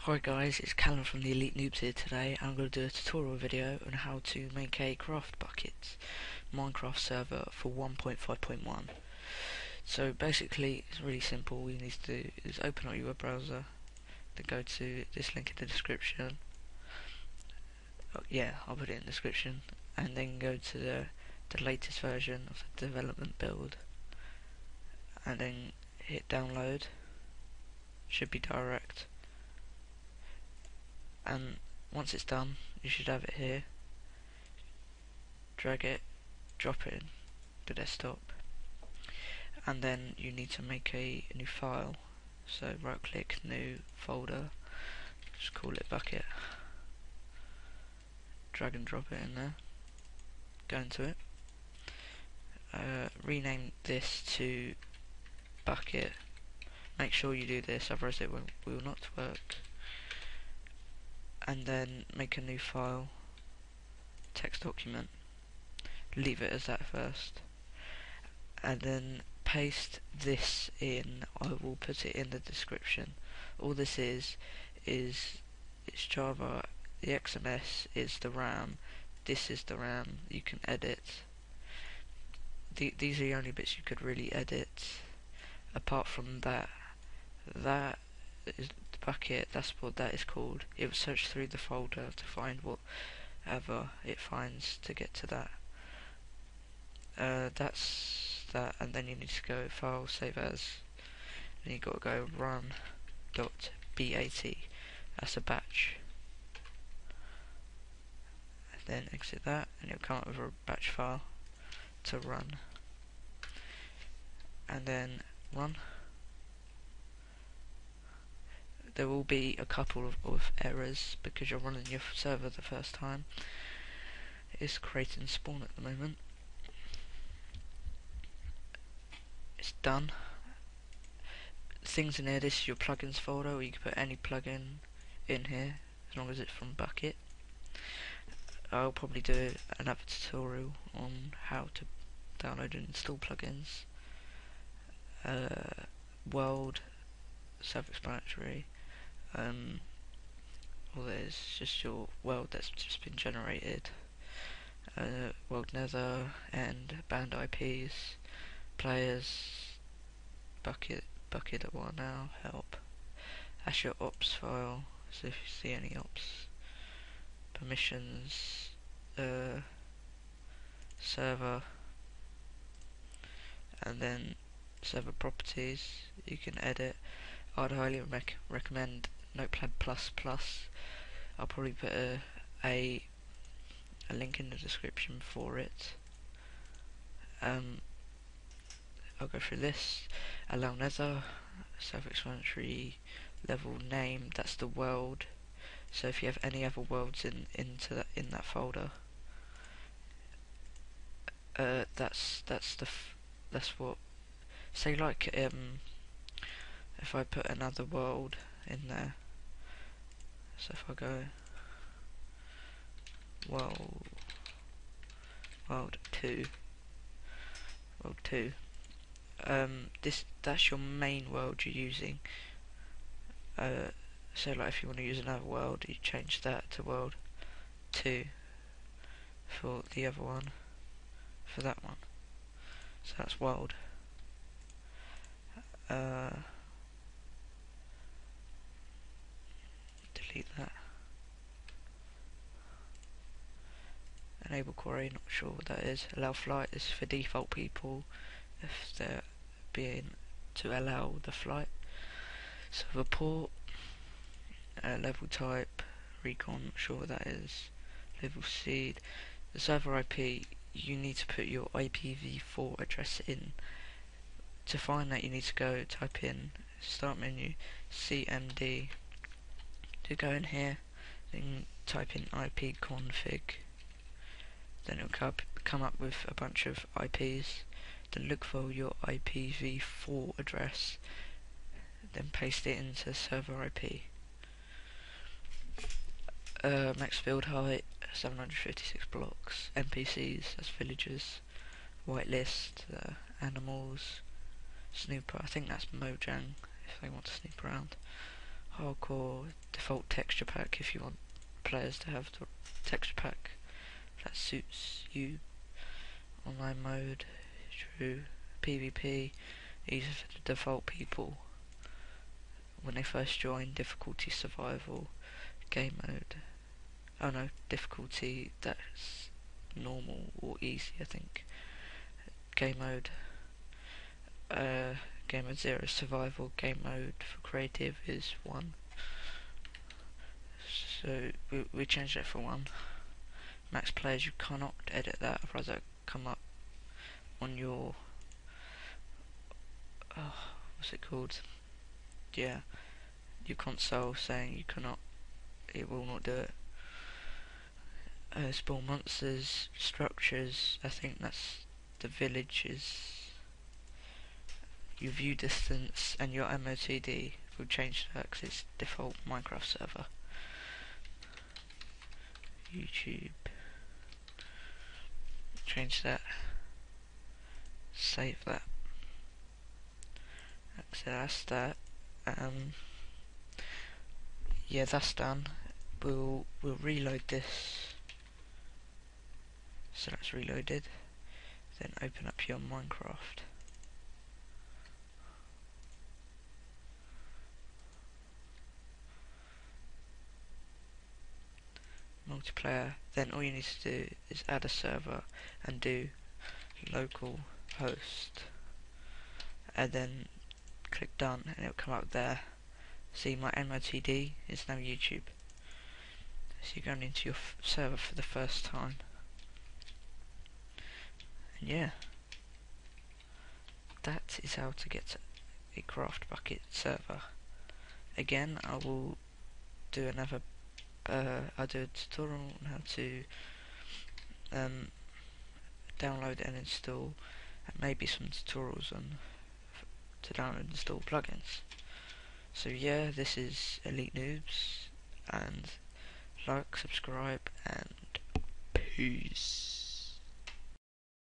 Hi guys, it's Callum from the Elite Noobs here today. I'm going to do a tutorial video on how to make a Craftbukkit Minecraft server for 1.5.1. So basically it's really simple. All you need to do is open up your web browser, then go to this link in the description. I'll put it in the description, and then go to the latest version of the development build, and then hit download. Should be direct. And once it's done, you should have it here. Drag it, drop it in the desktop, and then you need to make a new file. So right click, new folder, just call it bukkit, drag and drop it in there, go into it, rename this to bukkit. Make sure you do this, otherwise it will not work. And then make a new file, text document, leave it as that first, and then paste this in. I will put it in the description. All this is it's Java. The XMS is the RAM. This is the RAM. You can edit. These are the only bits you could really edit. Apart from that is the bukkit. That's what that is called. It will search through the folder to find whatever it finds to get to that. That's that, and then you need to go file, save as, and you got to go run.bat. That's a batch. And then exit that, and it'll come up with a batch file to run. And then run. There will be a couple of errors because you're running your server the first time. It's creating spawn at the moment. It's done. Things in here, this is your plugins folder, or you can put any plugin in here as long as it's from Bukkit. I'll probably do another tutorial on how to download and install plugins. World, self-explanatory. All that is just your world that's just been generated. World nether and banned IPs, players, bukkit at one now, help. That's your ops file, so if you see any ops, permissions, server, and then server properties you can edit. I'd highly recommend Notepad++. I'll probably put a link in the description for it. I'll go through this. Allow nether, self-explanatory. Level name, that's the world. So if you have any other worlds in that folder, that's what. Say like if I put another world in there. So if I go world 2, that's your main world you're using. So like if you want to use another world, you change that to world 2 for the other one, for that one. So that's world. Delete that. Enable query, not sure what that is. Allow flight is for default people, if they're being to allow the flight. Server port, level type, recon, not sure what that is. Level seed. The server IP, you need to put your IPv4 address in. To find that, you need to go type in start menu CMD, to go in here, then type in ipconfig, then it'll come up with a bunch of IPs. Then look for your IPv4 address, then paste it into server IP. Max build height 756 blocks. NPCs, that's villagers. Whitelist, animals. Snooper, I think that's Mojang if they want to snoop around. hardcore default texture pack if you want players to have the texture pack that suits you. Online mode, true, PvP, these are for the default people when they first join. Difficulty survival, game mode, oh no, difficulty that's normal or easy I think. Game mode, game mode 0 is survival, game mode for creative is 1. So we changed that for 1. Max players, you cannot edit that, otherwise that come up on your what's it called? Yeah, your console saying you cannot, it will not do it. Spawn monsters, structures, I think that's the villages. Your view distance and your MOTD, we'll change that because it's default Minecraft server. YouTube, change that, save that. So that's that. Yeah, that's done. We'll reload this. So that's reloaded. Then open up your Minecraft. Multiplayer. Then all you need to do is add a server and do local host. And then click done and it'll come up there. See, my MOTD is now YouTube. So you're going into your server for the first time. And yeah, that is how to get a Craftbukkit server. Again, I will do another I'll do a tutorial on how to download and install, and maybe some tutorials on to download and install plugins. So yeah, this is Elite Noobs, and like, subscribe, and peace.